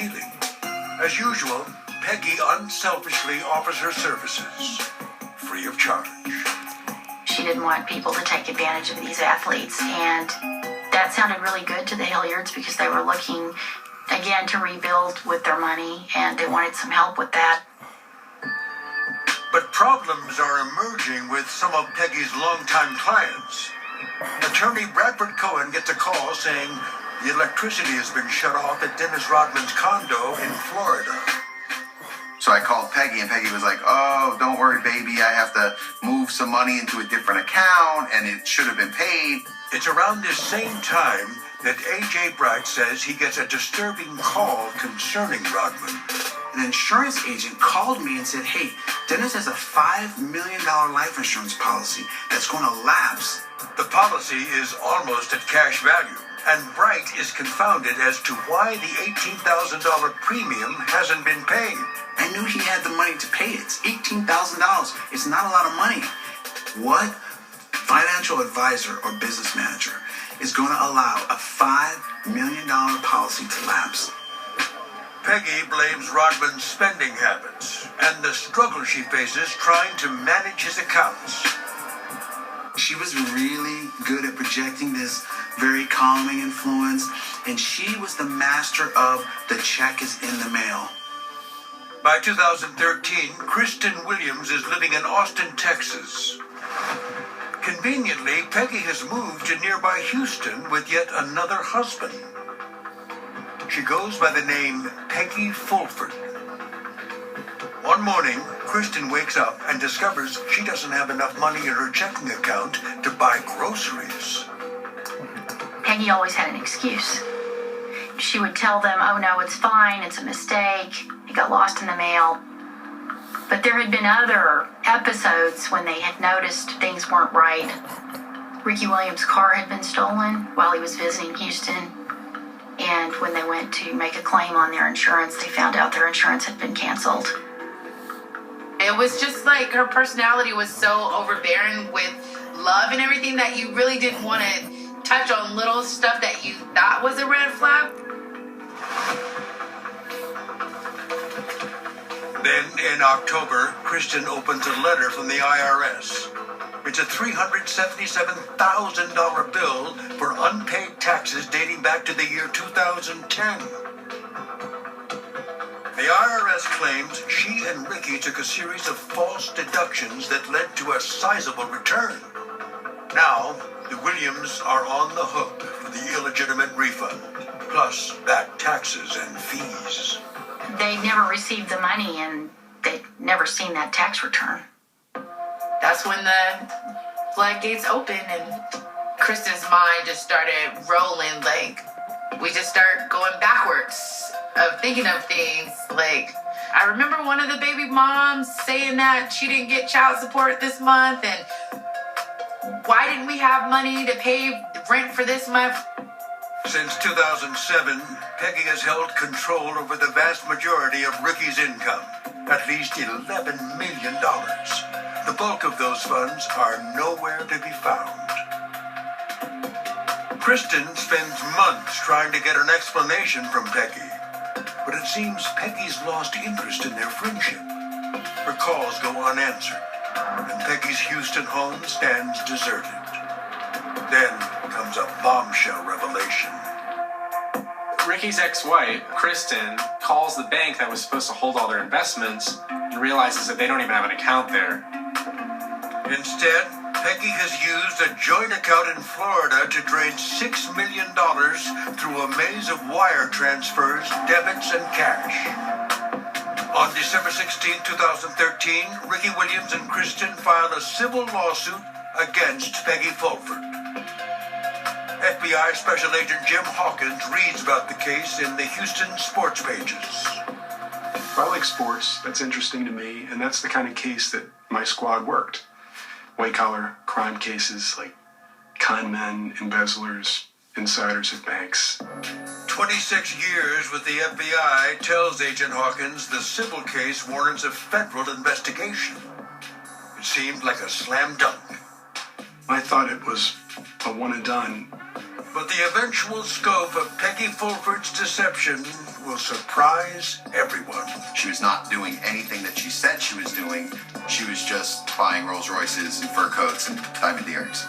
appealing. As usual, Peggy unselfishly offers her services, free of charge. She didn't want people to take advantage of these athletes, and that sounded really good to the Hilliards because they were looking, again, to rebuild with their money, and they wanted some help with that. But problems are emerging with some of Peggy's longtime clients. Attorney Bradford Cohen gets a call saying the electricity has been shut off at Dennis Rodman's condo in Florida. So I called Peggy, and Peggy was like, "Oh, don't worry, baby. I have to move some money into a different account, and it should have been paid." It's around this same time that A.J. Bright says he gets a disturbing call concerning Rodman. An insurance agent called me and said, "Hey, Dennis has a $5 million life insurance policy that's going to lapse." The policy is almost at cash value, and Bright is confounded as to why the $18,000 premium hasn't been paid. I knew he had the money to pay it. It's $18,000. It's not a lot of money. What financial advisor or business manager is going to allow a $5 million policy to lapse? Peggy blames Rodman's spending habits and the struggle she faces trying to manage his accounts. She was really good at projecting this very calming influence, and she was the master of the check is in the mail. By 2013, Kristen Williams is living in Austin, Texas. Conveniently, Peggy has moved to nearby Houston with yet another husband. She goes by the name Peggy Fulford. One morning, Kristen wakes up and discovers she doesn't have enough money in her checking account to buy groceries. Peggy always had an excuse. She would tell them, "Oh no, it's fine, it's a mistake, it got lost in the mail." But there had been other episodes when they had noticed things weren't right. Ricky Williams' car had been stolen while he was visiting Houston. And when they went to make a claim on their insurance, they found out their insurance had been canceled. It was just like her personality was so overbearing with love and everything that you really didn't want to touch on little stuff that you thought was a red flag. Then, in October, Kristen opens a letter from the IRS. It's a $377,000 bill for unpaid taxes dating back to the year 2010. The IRS claims she and Ricky took a series of false deductions that led to a sizable return. Now, the Williams are on the hook for the illegitimate refund, plus back taxes and fees. They never received the money, and they'd never seen that tax return. That's when the floodgates opened and Kristen's mind just started rolling. Like, we just start going backwards of thinking of things. Like, I remember one of the baby moms saying that she didn't get child support this month, and why didn't we have money to pay rent for this month? Since 2007, Peggy has held control over the vast majority of Ricky's income, at least $11 million. The bulk of those funds are nowhere to be found. Kristen spends months trying to get an explanation from Peggy, but it seems Peggy's lost interest in their friendship. Her calls go unanswered, and Peggy's Houston home stands deserted. Then comes a bombshell revelation. Ricky's ex-wife, Kristen, calls the bank that was supposed to hold all their investments and realizes that they don't even have an account there. Instead, Peggy has used a joint account in Florida to drain $6 million through a maze of wire transfers, debits, and cash. On December 16, 2013, Ricky Williams and Kristen filed a civil lawsuit against Peggy Fulford. FBI Special Agent Jim Hawkins reads about the case in the Houston sports pages. I like sports. That's interesting to me, and that's the kind of case that my squad worked. White-collar crime cases like con men, embezzlers, insiders at banks. 26 years with the FBI tells Agent Hawkins the civil case warrants a federal investigation. It seemed like a slam dunk. I thought it was a one and done. But the eventual scope of Peggy Fulford's deception will surprise everyone. She was not doing anything that she said she was doing. She was just buying Rolls Royces and fur coats and diamond earrings.